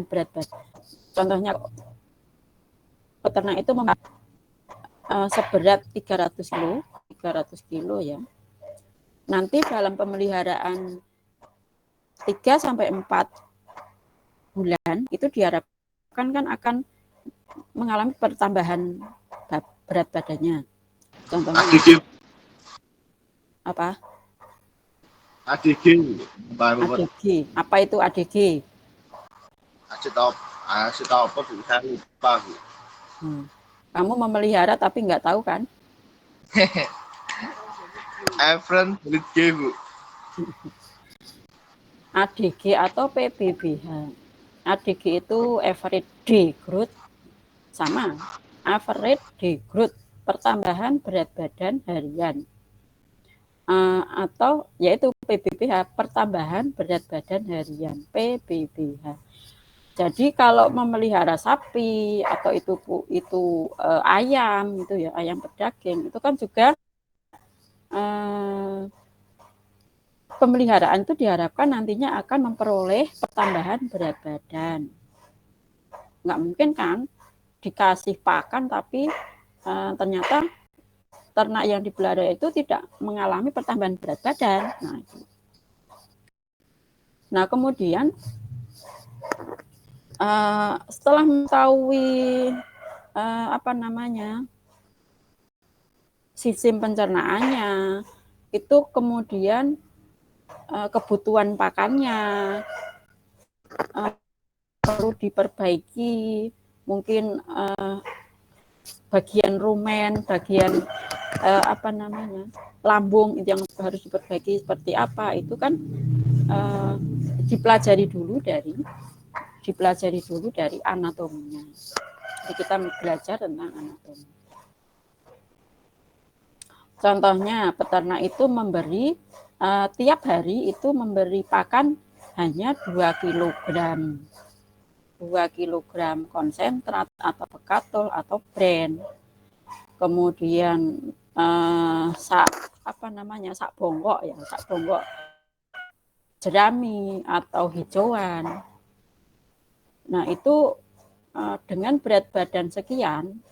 berat badan. Contohnya peternak itu seberat 300 kilo ya. Nanti dalam pemeliharaan 3 sampai 4 bulan itu diharapkan kan akan mengalami pertambahan berat badannya. Contohnya apa? ADG. ADG. Apa itu ADG? Acetopa saya lupa. Kamu memelihara tapi nggak tahu kan? Efren Lidge, Bu. ADG atau PBBH. ADG itu average day growth sama average day growth, pertambahan berat badan harian. Atau yaitu PBBH, pertambahan berat badan harian, PBBH. Jadi kalau memelihara sapi atau itu ayam itu ya, ayam pedaging itu kan juga pemeliharaan itu diharapkan nantinya akan memperoleh pertambahan berat badan. Nggak mungkin kan dikasih pakan tapi ternyata ternak yang dipelihara itu tidak mengalami pertambahan berat badan. Nah kemudian setelah mengetahui sistem pencernaannya, itu kemudian kebutuhan pakannya perlu diperbaiki, mungkin bagian rumen, bagian lambung itu yang harus diperbaiki seperti apa, itu kan dipelajari dulu dari anatominya. Jadi kita belajar tentang anatomi. Contohnya peternak itu memberi tiap hari itu memberi pakan hanya 2 kilogram. 2 kilogram konsentrat atau bekatul atau bran. Kemudian sak bonggok ya, sak bonggok jerami atau hijauan. Nah, itu dengan berat badan sekian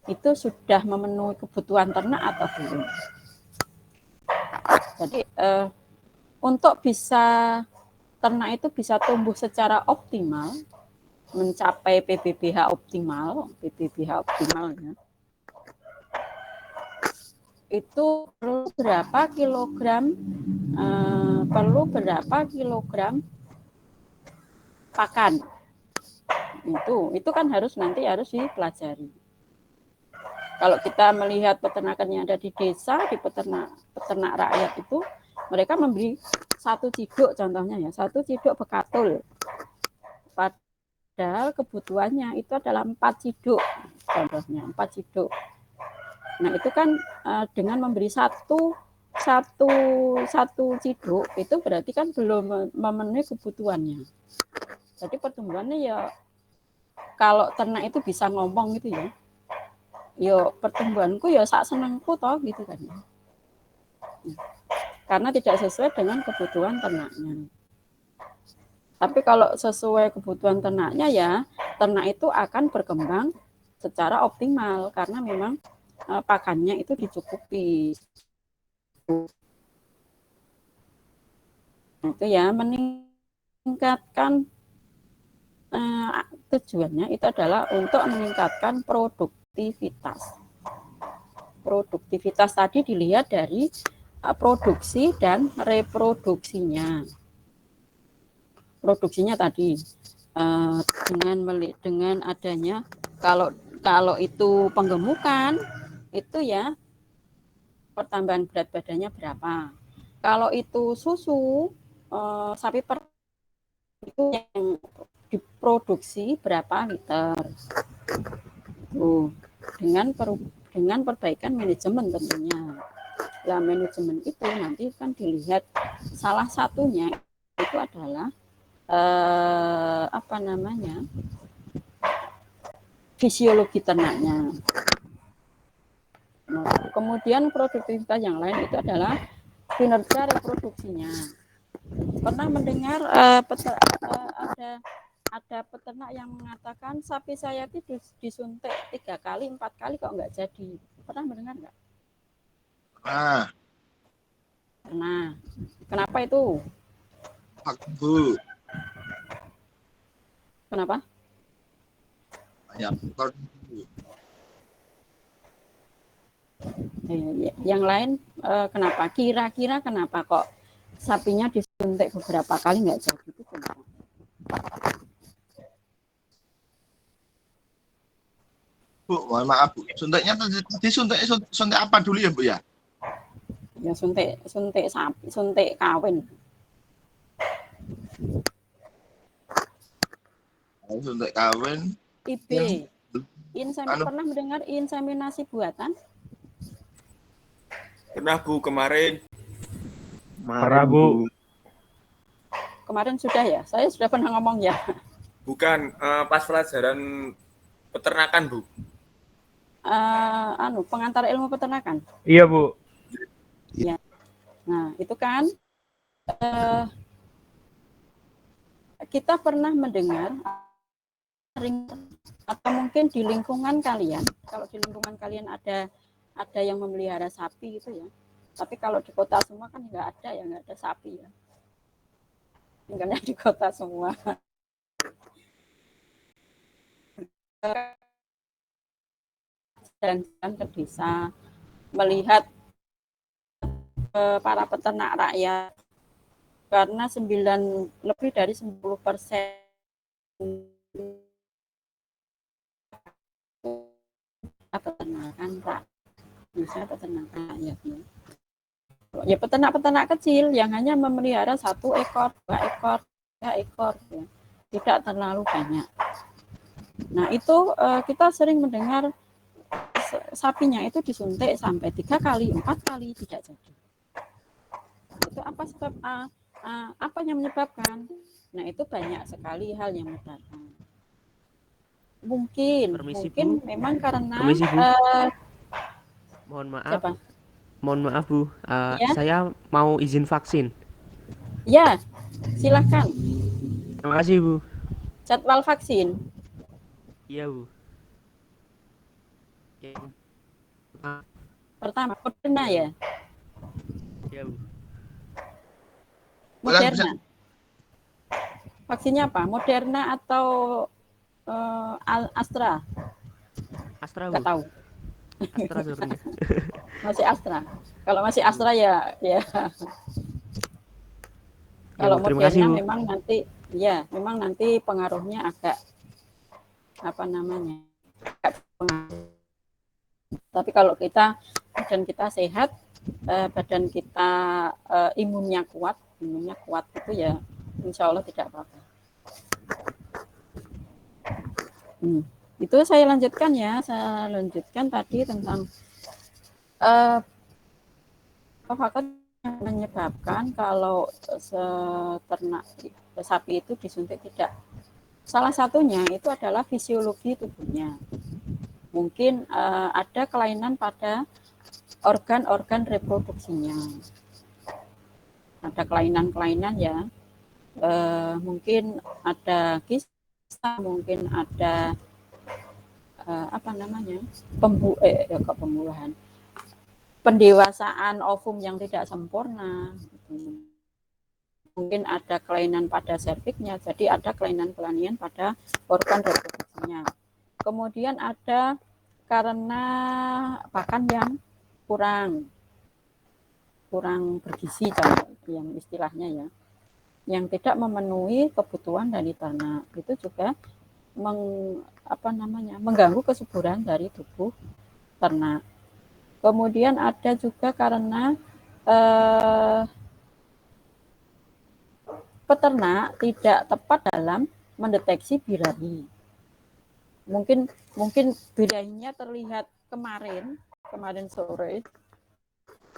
itu sudah memenuhi kebutuhan ternak atau belum. Jadi untuk ternak itu bisa tumbuh secara optimal, mencapai PBBH optimalnya, itu perlu berapa kilogram pakan. Itu kan harus dipelajari. Kalau kita melihat peternakan yang ada di desa, di peternak rakyat itu, mereka memberi 1 ciduk contohnya ya, 1 ciduk bekatul. Padahal kebutuhannya itu adalah 4 ciduk, contohnya 4 ciduk. Nah itu kan dengan memberi satu ciduk itu berarti kan belum memenuhi kebutuhannya. Jadi pertumbuhannya ya, kalau ternak itu bisa ngomong gitu ya, yo pertumbuhanku ya sak senengku toh gitu kan ya. Karena tidak sesuai dengan kebutuhan ternaknya. Tapi kalau sesuai kebutuhan ternaknya ya, ternak itu akan berkembang secara optimal karena memang pakannya itu dicukupi. Itu ya meningkatkan tujuannya itu adalah untuk meningkatkan produktivitas. Produktivitas tadi dilihat dari produksi dan reproduksinya. Produksinya tadi dengan adanya kalau itu penggemukan itu ya pertambahan berat badannya berapa. Kalau itu susu sapi per itu yang diproduksi berapa liter. Dengan perbaikan manajemen tentunya. Nah, manajemen itu nanti kan dilihat salah satunya itu adalah fisiologi ternaknya. Nah, kemudian produktivitas yang lain itu adalah kinerja reproduksinya. Pernah mendengar ada ada peternak yang mengatakan sapi saya itu disuntik 3 kali 4 kali kok nggak jadi. Pernah mendengar nggak? Nah, Pernah. Kenapa itu? vaksin Bu. Kenapa? Banyak faktor. Yang lain kenapa? Kira-kira kenapa kok sapinya disuntik beberapa kali nggak jadi itu kenapa? Bu, mohon maaf Bu. Suntiknya tadi suntik apa dulu ya Bu ya? Ya suntik sapi, suntik kawin. Suntik kawin. IB. Anu, Pernah mendengar inseminasi buatan? Pernah Bu kemarin. Pernah Bu. Kemarin sudah ya? Saya sudah pernah ngomong ya. Bukan pas pelajaran peternakan Bu. Pengantar ilmu peternakan. Iya Bu. Ya. Nah, itu kan kita pernah mendengar atau mungkin di lingkungan kalian, kalau di lingkungan kalian ada yang memelihara sapi gitu ya. Tapi kalau di kota semua kan nggak ada sapi ya. Tinggalnya di kota semua. Jalan-jalan ke desa, melihat para peternak rakyat, karena lebih dari 90% peternakan peternakan rakyat ya, peternak kecil yang hanya memelihara 1 ekor, 2 ekor, 3 ekor ya. Tidak terlalu banyak. Nah, itu kita sering mendengar sapinya itu disuntik sampai 3 kali, 4 kali tidak jadi. Itu apa sebab apa yang menyebabkan? Nah, itu banyak sekali hal yang menyebabkan. Mungkin memang karena mohon maaf. Siapa? Mohon maaf Bu, Ya? saya mau izin vaksin. Ya, silahkan. Terima kasih Bu. Jadwal vaksin. Iya Bu. Pertama, Moderna ya? Iya Bu. Moderna. Vaksinnya apa? Moderna atau Astra? Astra Bu. Nggak tahu. Astra sebenarnya. Masih Astra. Kalau masih Astra ya. Kalau Bu, terima kasih, Moderna Bu. memang nanti pengaruhnya agak tapi kalau badan kita sehat, badan kita imunnya kuat itu ya insya Allah tidak apa-apa. Itu saya lanjutkan tadi tentang faktor yang menyebabkan kalau ternak sapi itu disuntik tidak. Salah satunya itu adalah fisiologi tubuhnya. Mungkin ada kelainan pada organ-organ reproduksinya. Ada kelainan-kelainan ya. Mungkin ada kista, mungkin ada pembuahan, pendewasaan ovum yang tidak sempurna. Mungkin ada kelainan pada serviknya, jadi ada kelainan-kelainan pada organ reproduksinya. Kemudian ada karena pakan yang kurang bergizi yang istilahnya ya, yang tidak memenuhi kebutuhan dari ternak, itu juga mengganggu kesuburan dari tubuh ternak. Kemudian ada juga karena peternak tidak tepat dalam mendeteksi birahi. Mungkin birahinya terlihat kemarin sore,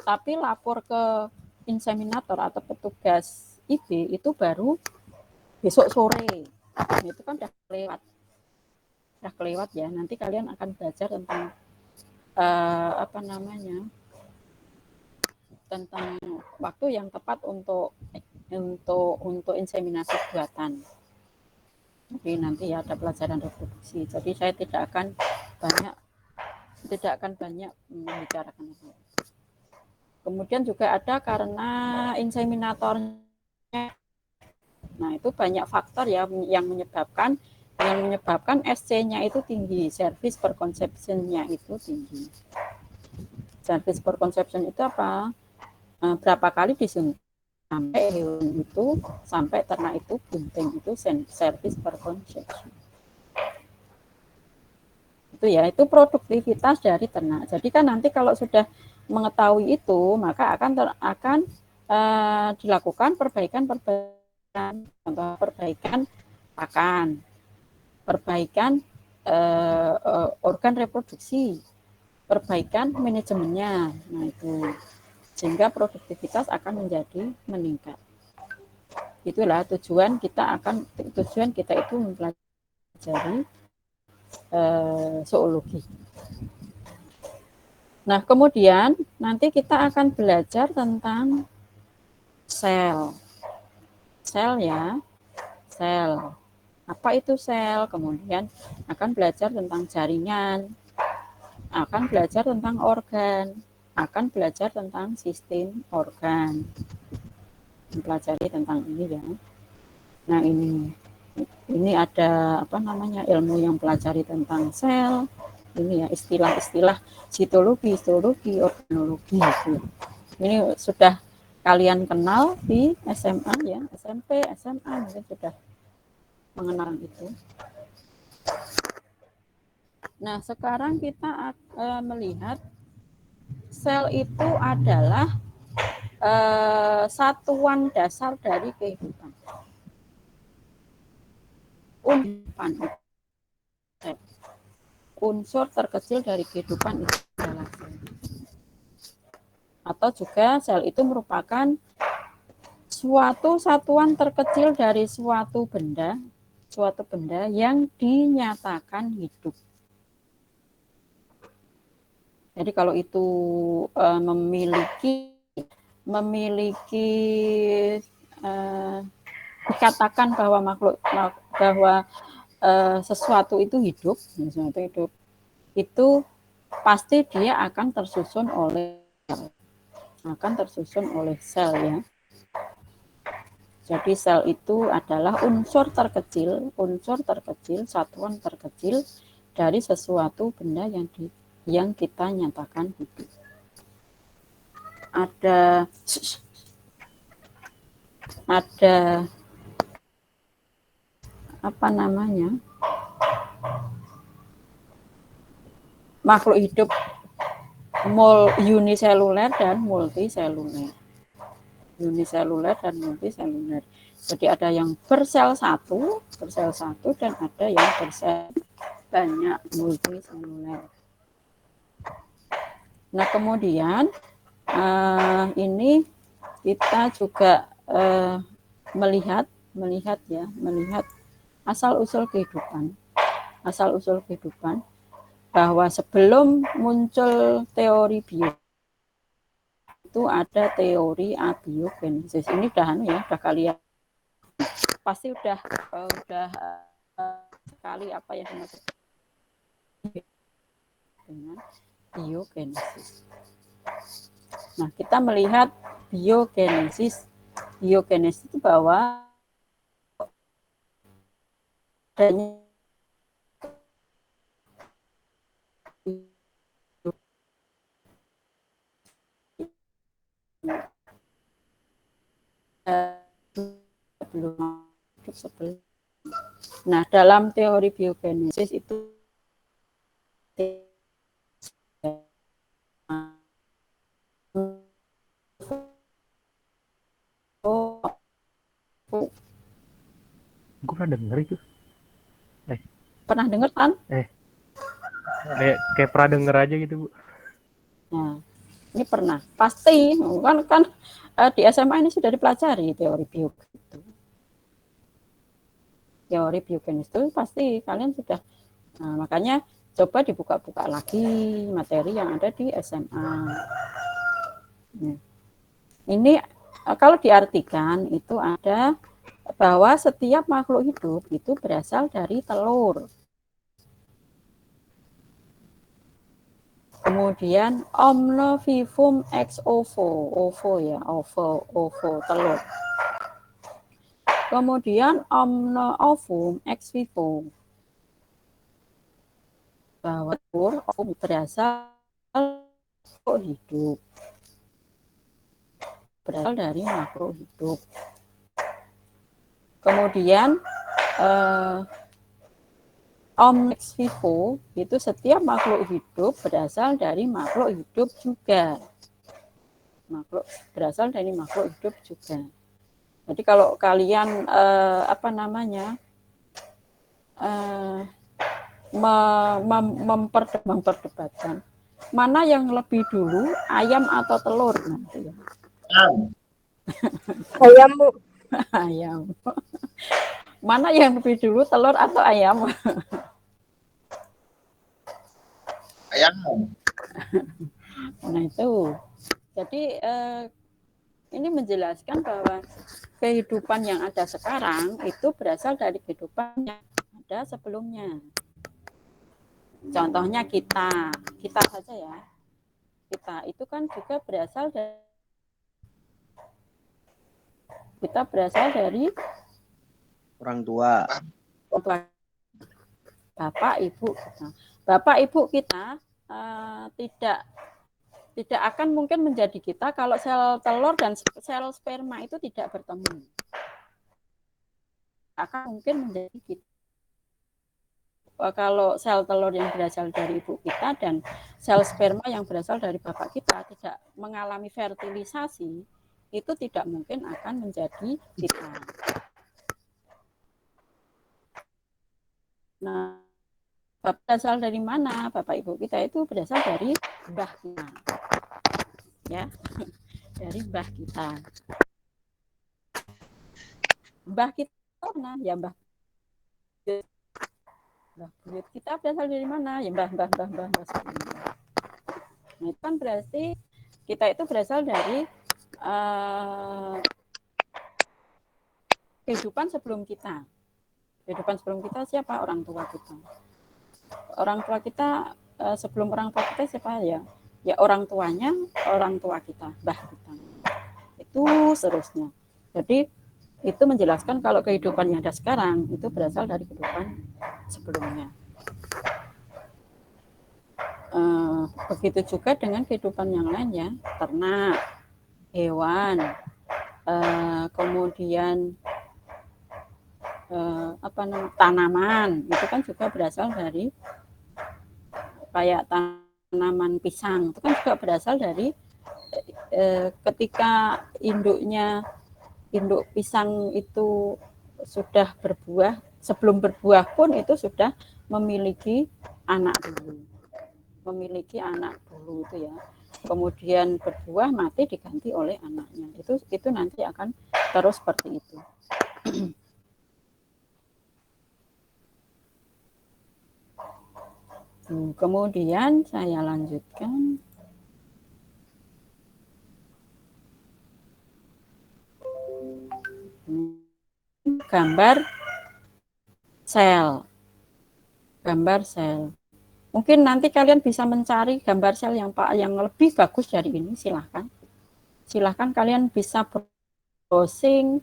tapi lapor ke inseminator atau petugas IB itu baru besok sore. Nah, itu kan udah kelewat ya. Nanti kalian akan belajar tentang tentang waktu yang tepat untuk inseminasi buatan. Jadi nanti ya ada pelajaran reproduksi. Jadi saya tidak akan banyak membicarakan itu. Kemudian juga ada karena inseminatornya. Nah, itu banyak faktor ya yang menyebabkan SC-nya itu tinggi, service per conception-nya itu tinggi. Service per conception itu apa? Berapa kali disuntik sampai hewan itu, sampai ternak itu bunting, itu service per conception. Itu ya, itu produktivitas dari ternak. Jadi kan nanti kalau sudah mengetahui itu, maka akan dilakukan perbaikan pakan, perbaikan organ reproduksi, perbaikan manajemennya. Nah, itu sehingga produktivitas akan menjadi meningkat. Itulah tujuan kita itu mempelajari zoologi. Nah, kemudian nanti kita akan belajar tentang sel. Sel ya. Sel. Apa itu sel? Kemudian akan belajar tentang jaringan. Akan belajar tentang organ. Akan belajar tentang sistem organ. Mempelajari tentang ini ya. Nah, ini ada ilmu yang pelajari tentang sel. Ini ya istilah-istilah histologi, organologi gitu. Ini sudah kalian kenal di SMA ya, SMP, SMA mungkin sudah mengenal itu. Nah, sekarang kita melihat sel itu adalah satuan dasar dari kehidupan. Unsur terkecil dari kehidupan itu adalah sel. Atau juga sel itu merupakan suatu satuan terkecil dari suatu benda yang dinyatakan hidup. Jadi kalau itu dikatakan bahwa sesuatu itu hidup, itu pasti dia akan tersusun oleh sel ya. Jadi sel itu adalah unsur terkecil, satuan terkecil dari sesuatu benda yang kita nyatakan hidup. Ada makhluk hidup uniseluler dan multiseluler. Jadi ada yang bersel satu dan ada yang bersel banyak, multiseluler. Nah, kemudian ini kita juga melihat asal-usul kehidupan bahwa sebelum muncul teori bio itu ada teori abiogenesis. Ini udah kalian pasti udah sekali apa yang dimaksud dengan biogenesis. Nah, kita melihat biogenesis itu bahwa adanya Nah, dalam teori biogenesis itu Gue pernah denger itu. Pernah dengar kan? Kayak pernah denger aja gitu, Bu. Nah, ini pernah. Pasti kan di SMA ini sudah dipelajari teori biogenesis itu. Teori biogenesis itu pasti kalian sudah. Nah, makanya coba dibuka-buka lagi materi yang ada di SMA. Nah, ini kalau diartikan itu ada bahwa setiap makhluk hidup itu berasal dari telur. Kemudian omne vivum ex ovo, ovo telur. Kemudian omne ovum ex vivo, bahwa telur ovum berasal hidup, berasal dari makhluk hidup. Kemudian omne ex vivo itu setiap makhluk hidup berasal dari makhluk hidup juga. Berasal dari makhluk hidup juga. Jadi kalau kalian memperdebatkan mana yang lebih dulu, ayam atau telur nanti ya. Ayam, Bu. Ayam. Mana yang lebih dulu, telur atau ayam? Ayam. Nah itu. Jadi ini menjelaskan bahwa kehidupan yang ada sekarang itu berasal dari kehidupan yang ada sebelumnya. Contohnya kita saja ya. Kita itu kan juga berasal dari orang tua. Bapak ibu kita. Bapak ibu kita tidak akan mungkin menjadi kita kalau sel telur dan sel sperma itu tidak bertemu. Akan mungkin menjadi kita. Kalau sel telur yang berasal dari ibu kita dan sel sperma yang berasal dari bapak kita tidak mengalami fertilisasi, itu tidak mungkin akan menjadi kita. Nah, berasal dari mana? Bapak ibu kita itu berasal dari mbah kita. Ya, dari mbah kita. Mbah kita mana? Ya mbah buyut kita berasal dari mana? Ya mbah. Nah, itu kan berarti kita itu berasal dari kehidupan sebelum kita. Kehidupan sebelum kita siapa? Orang tua kita. Orang tua kita sebelum orang tua kita siapa ya? Ya orang tuanya, orang tua kita, mbah kita. Itu seterusnya. Jadi itu menjelaskan kalau kehidupan yang ada sekarang itu berasal dari kehidupan sebelumnya. Begitu juga dengan kehidupan yang lain ya, ternak, hewan, kemudian tanaman itu kan juga berasal dari kayak tanaman pisang itu kan juga berasal dari ketika induk pisang itu sudah berbuah, sebelum berbuah pun itu sudah memiliki anak dulu itu ya. Kemudian berbuah, mati, diganti oleh anaknya. Itu nanti akan terus seperti itu. Kemudian saya lanjutkan. Gambar sel. Mungkin nanti kalian bisa mencari gambar sel yang lebih bagus dari ini, silahkan. Silahkan kalian bisa browsing,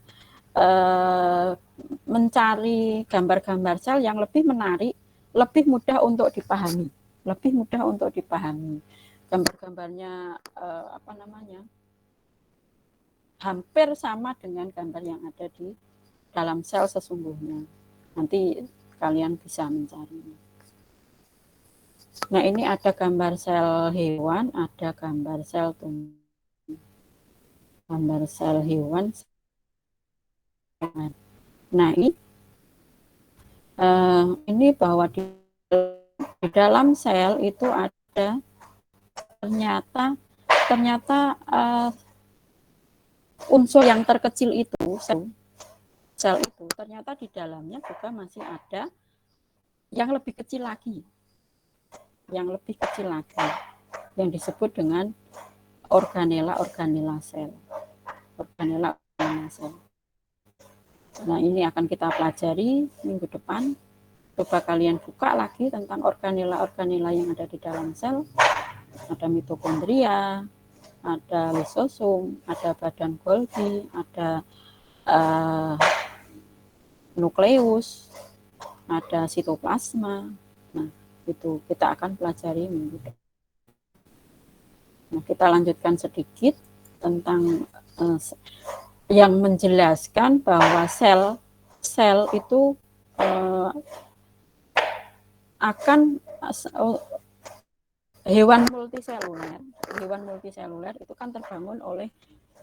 mencari gambar-gambar sel yang lebih menarik, lebih mudah untuk dipahami. Gambar-gambarnya hampir sama dengan gambar yang ada di dalam sel sesungguhnya. Nanti kalian bisa mencari. Nah, ini ada gambar sel hewan, ada gambar sel tumbuh. Gambar sel hewan. Nah, ini bahwa di dalam sel itu ada ternyata unsur yang terkecil itu, sel itu ternyata di dalamnya juga masih ada yang lebih kecil lagi, yang disebut dengan organela sel. Nah, ini akan kita pelajari minggu depan. Coba kalian buka lagi tentang organela-organela yang ada di dalam sel. Ada mitokondria, ada lisosom, ada badan Golgi, ada nukleus, ada sitoplasma. Nah, itu kita akan pelajari minggu depan. Nah, kita lanjutkan sedikit tentang yang menjelaskan bahwa sel itu akan hewan multiseluler itu kan terbangun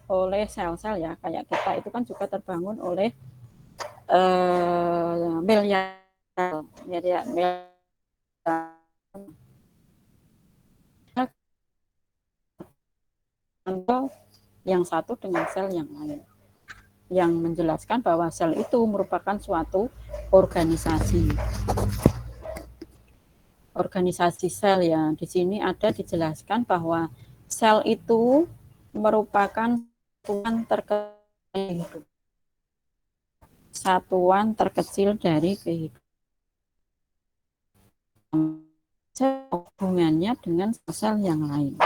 oleh sel-sel ya, kayak kita itu kan juga terbangun oleh miliar yang satu dengan sel yang lain, yang menjelaskan bahwa sel itu merupakan suatu organisasi sel ya. Di sini ada dijelaskan bahwa sel itu merupakan satuan terkecil dari kehidupan. Hubungannya dengan sel yang lain.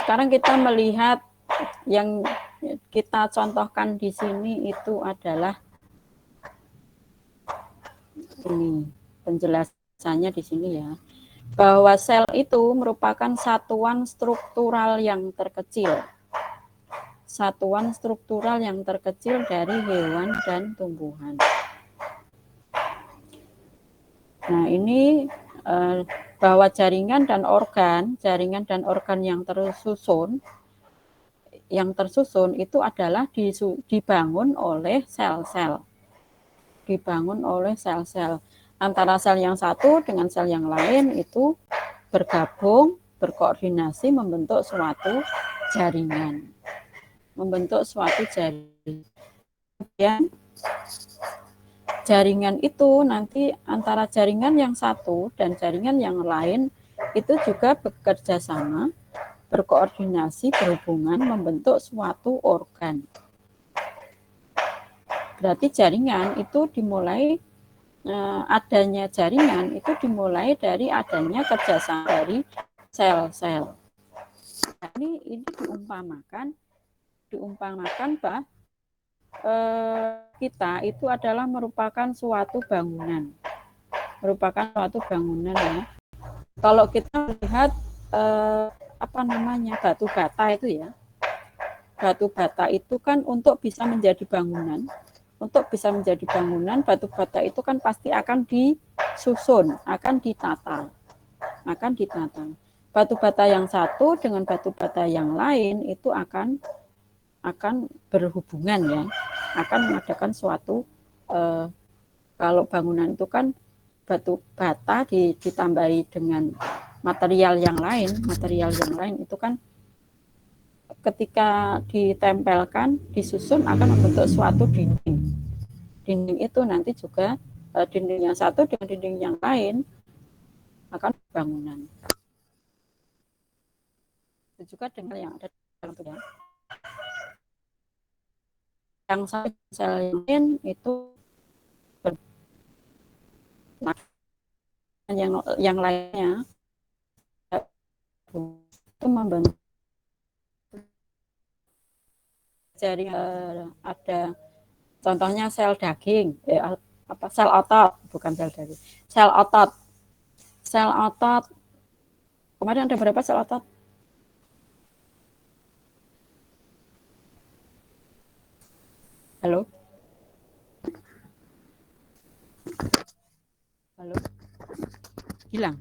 Sekarang kita melihat yang kita contohkan di sini itu adalah ini penjelasannya di sini ya, bahwa sel itu merupakan satuan struktural yang terkecil. Satuan struktural yang terkecil dari hewan dan tumbuhan. Nah, ini bahwa jaringan dan organ yang tersusun itu adalah dibangun oleh sel-sel. Dibangun oleh sel-sel. Antara sel yang satu dengan sel yang lain itu bergabung, berkoordinasi membentuk suatu jaringan. Kemudian jaringan itu nanti antara jaringan yang satu dan jaringan yang lain itu juga bekerja sama, berkoordinasi, berhubungan, membentuk suatu organ. Berarti jaringan itu adanya jaringan itu dimulai dari adanya kerjasama dari sel-sel. Nah, ini diumpamakan bahwa kita itu adalah merupakan suatu bangunan. Ya. Kalau kita lihat batu bata itu ya. Batu bata itu kan untuk bisa menjadi bangunan. Batu bata itu kan pasti akan disusun, akan ditata. Batu bata yang satu dengan batu bata yang lain itu akan berhubungan ya, akan mengadakan suatu kalau bangunan itu kan batu bata ditambahi dengan material yang lain itu kan ketika ditempelkan, disusun akan membentuk suatu dinding. Dinding itu nanti juga dinding yang satu dengan dinding yang lain akan bangunan. Itu juga dengan yang ada di dalam tubuh. Yang sel lain itu yang lainnya itu membentuk. Jadi ada contohnya sel daging, sel otot, bukan sel daging, sel otot. Kemarin ada berapa sel otot? Halo? Hilang.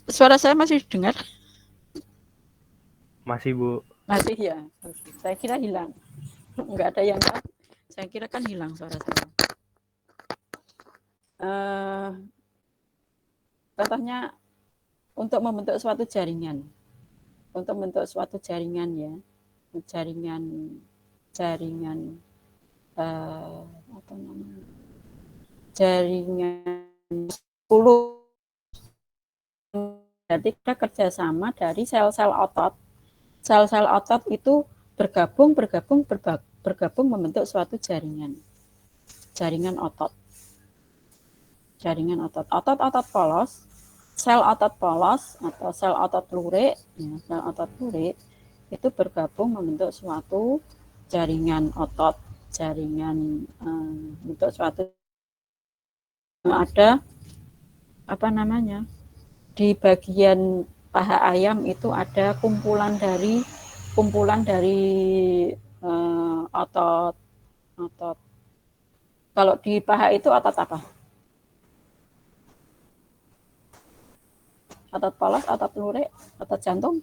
Suara saya masih dengar? Masih, Bu. Masih ya. Saya kira hilang. Enggak ada yang tahu. Saya kira kan hilang suara saya. Contohnya untuk membentuk suatu jaringan. Untuk membentuk suatu jaringan ya. Jaringan apa namanya? Jaringan 10. Berarti kita kerjasama dari sel-sel otot. Sel-sel otot itu bergabung membentuk suatu jaringan. Jaringan otot. Jaringan otot. Otot-otot polos, sel otot polos atau sel otot lurik, ya, sel otot lurik itu bergabung membentuk suatu jaringan otot, jaringan bentuk suatu ada apa namanya? Di bagian paha ayam itu ada kumpulan dari otot. Kalau di paha itu otot apa? Otot polos, otot lurik, otot jantung.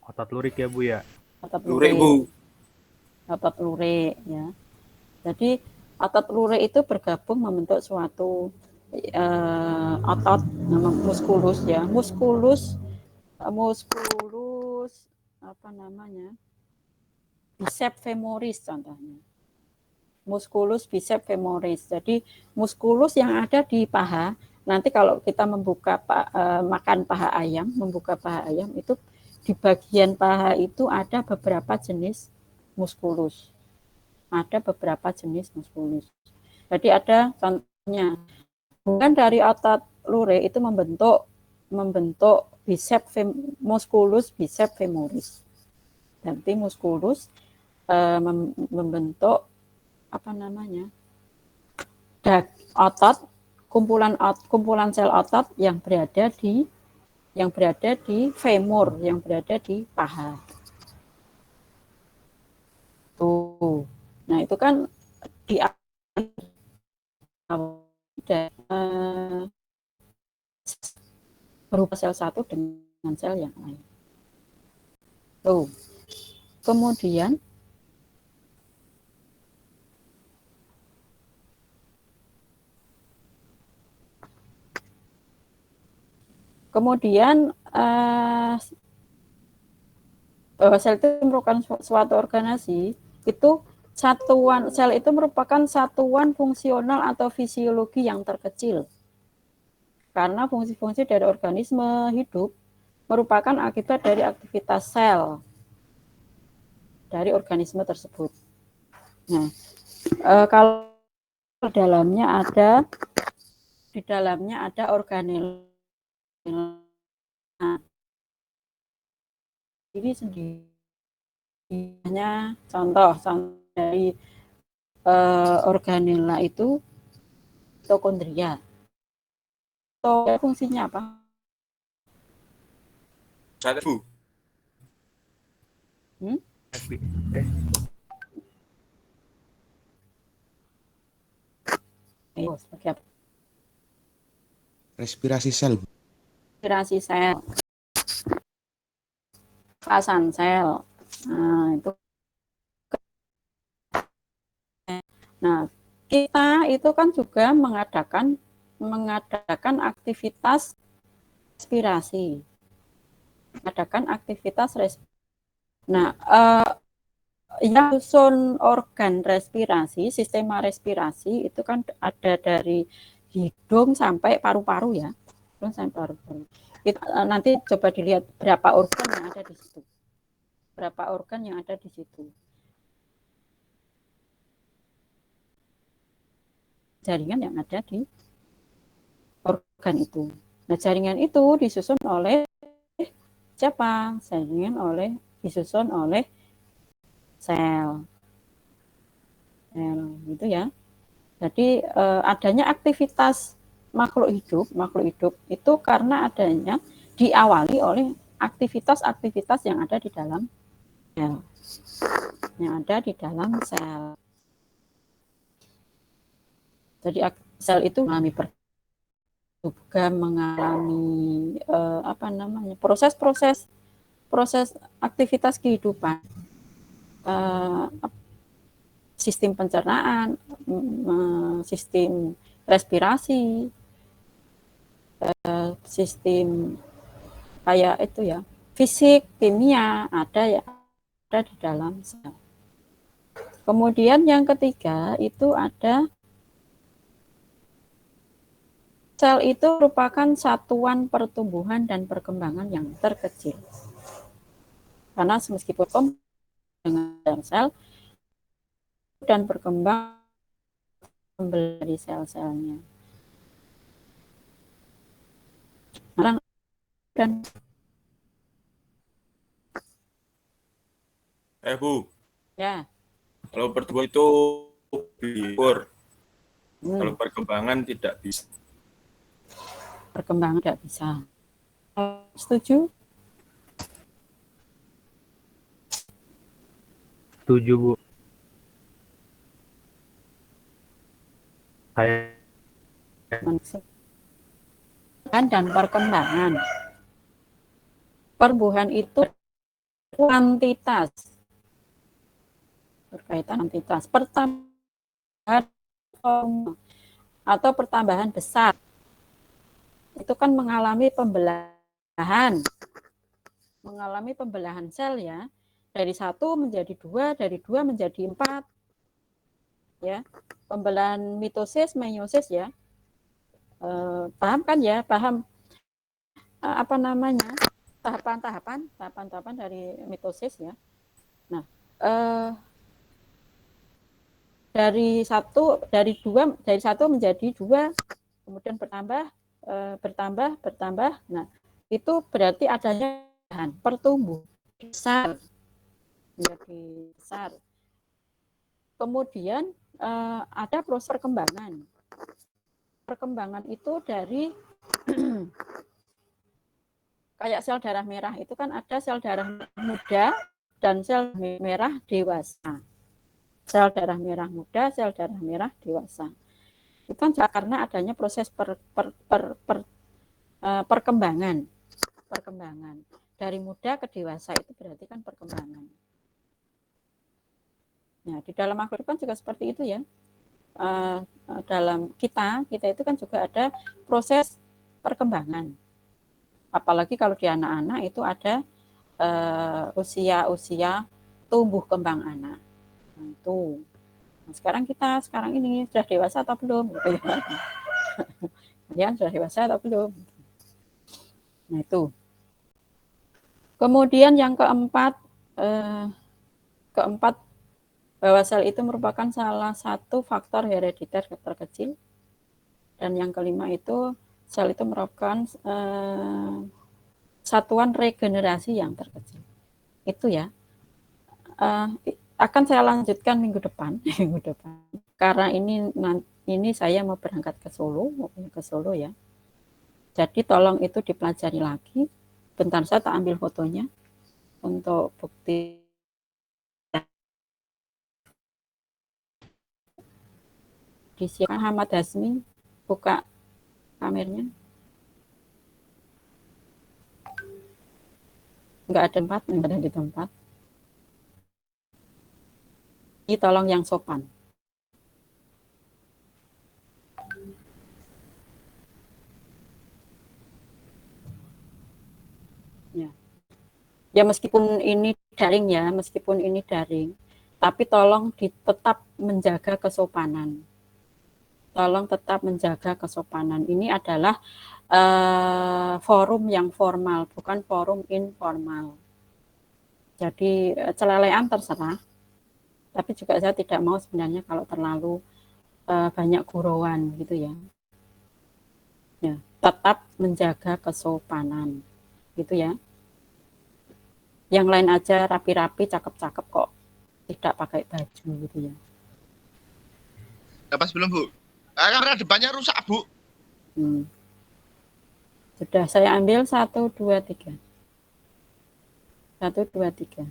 Otot lurik ya Bu ya. Otot Lurik, Bu. Otot lurik ya. Jadi otot lurik itu bergabung membentuk suatu otot nama muskulus ya. Muskulus apa namanya? Biceps femoris contohnya. Musculus biceps femoris. Jadi muskulus yang ada di paha, nanti kalau kita makan paha ayam, membuka paha ayam itu di bagian paha itu ada beberapa jenis muskulus. Ada beberapa jenis muskulus. Jadi ada contohnya, bukan dari otot lurik itu membentuk musculus biceps femoris. Nanti muskulus membentuk apa namanya? Otot, kumpulan sel otot yang berada di femur, yang berada di paha. Tuh. Nah, itu kan di berupa sel satu dengan sel yang lain. Tuh. Kemudian bahwa sel itu merupakan suatu organisasi, itu sel itu merupakan satuan fungsional atau fisiologi yang terkecil. Karena fungsi-fungsi dari organisme hidup merupakan akibat dari aktivitas sel dari organisme tersebut. Nah, kalau di dalamnya ada organel. Nah, ini sendirinya contoh dari organella itu mitokondria. Fungsinya apa? Satu, Bu. Sebagai apa? Respirasi sel. Respirasi sel, pasan sel. Nah, itu. Nah, kita itu kan juga mengadakan aktivitas respirasi. Nah, yang susun organ respirasi, sistema respirasi itu kan ada dari hidung sampai paru-paru ya. Sampai paru-paru. Nanti coba dilihat berapa organ yang ada di situ. Berapa organ yang ada di situ. Jaringan yang ada di organ itu. Nah, jaringan itu disusun oleh siapa? Disusun oleh sel. Gitu ya. Jadi adanya aktivitas makhluk hidup itu karena adanya diawali oleh aktivitas yang ada di dalam sel. Yang ada di dalam sel. Jadi sel itu mengalami proses aktivitas kehidupan, sistem pencernaan, sistem respirasi, sistem kayak itu ya, fisik, kimia ada ya, ada di dalam sel. Kemudian yang ketiga itu ada sel itu merupakan satuan pertumbuhan dan perkembangan yang terkecil. Karena meskipun dengan sel dan berkembang dari sel-selnya. Dan Bu, ya, kalau pertumbuhan itu diukur, kalau perkembangan tidak bisa. perkembangan tidak bisa. Setuju? Setuju, Bu. Saya Dan perkembangan. Pertumbuhan itu kuantitas. Berkaitan kuantitas. Pertambahan atau pertambahan besar. Itu kan mengalami pembelahan. Mengalami pembelahan sel ya. Dari 1 menjadi 2, dari 2 menjadi 4. Ya, pembelahan mitosis, meiosis ya. Paham kan ya? Paham apa namanya? Tahapan-tahapan dari mitosis ya. Nah, dari 1 menjadi 2, kemudian bertambah. Nah, itu berarti adanya pertumbuhan besar, menjadi besar. Kemudian ada proses perkembangan. Perkembangan itu dari kayak sel darah merah itu kan ada sel darah muda dan sel merah dewasa. Sel darah merah muda, sel darah merah dewasa. Itu kan karena adanya proses perkembangan. Perkembangan dari muda ke dewasa itu berarti kan perkembangan. Nah, di dalam makhluk kan juga seperti itu ya. Dalam kita itu kan juga ada proses perkembangan. Apalagi kalau di anak-anak itu ada usia tumbuh kembang anak. Nah, itu. Nah, sekarang ini sudah dewasa atau belum? Gitu ya. Kalian sudah dewasa atau belum? Nah, itu. Kemudian yang keempat bahwa sel itu merupakan salah satu faktor herediter terkecil. Dan yang kelima itu sel itu merupakan satuan regenerasi yang terkecil. Itu ya. Akan saya lanjutkan minggu depan. Karena ini saya mau berangkat ke Solo ya. Jadi tolong itu dipelajari lagi. Bentar saya tak ambil fotonya untuk bukti. Disiapkan Ahmad Hasmi, buka kameranya. Enggak ada di tempat. Ini tolong yang sopan. Ya meskipun ini daring, tapi tolong tetap menjaga kesopanan. Tolong tetap menjaga kesopanan. Ini adalah forum yang formal, bukan forum informal. Jadi celelean terserah, tapi juga saya tidak mau sebenarnya kalau terlalu banyak gurauan gitu ya. Ya, tetap menjaga kesopanan, gitu ya. Yang lain aja rapi-rapi, cakep-cakep kok, tidak pakai baju gitu ya. Pas belum, Bu? Karena depannya rusak, Bu. Sudah saya ambil 1, 2, 3. 1, 2, 3.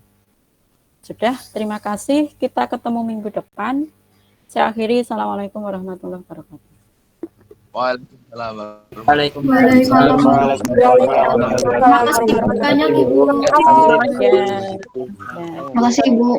Sudah, terima kasih. Kita ketemu minggu depan. Saya akhiri. Assalamualaikum warahmatullahi wabarakatuh. Waalaikumsalam. Waalaikumsalam. Banyak Ibu. Ya. Terima kasih Ibu.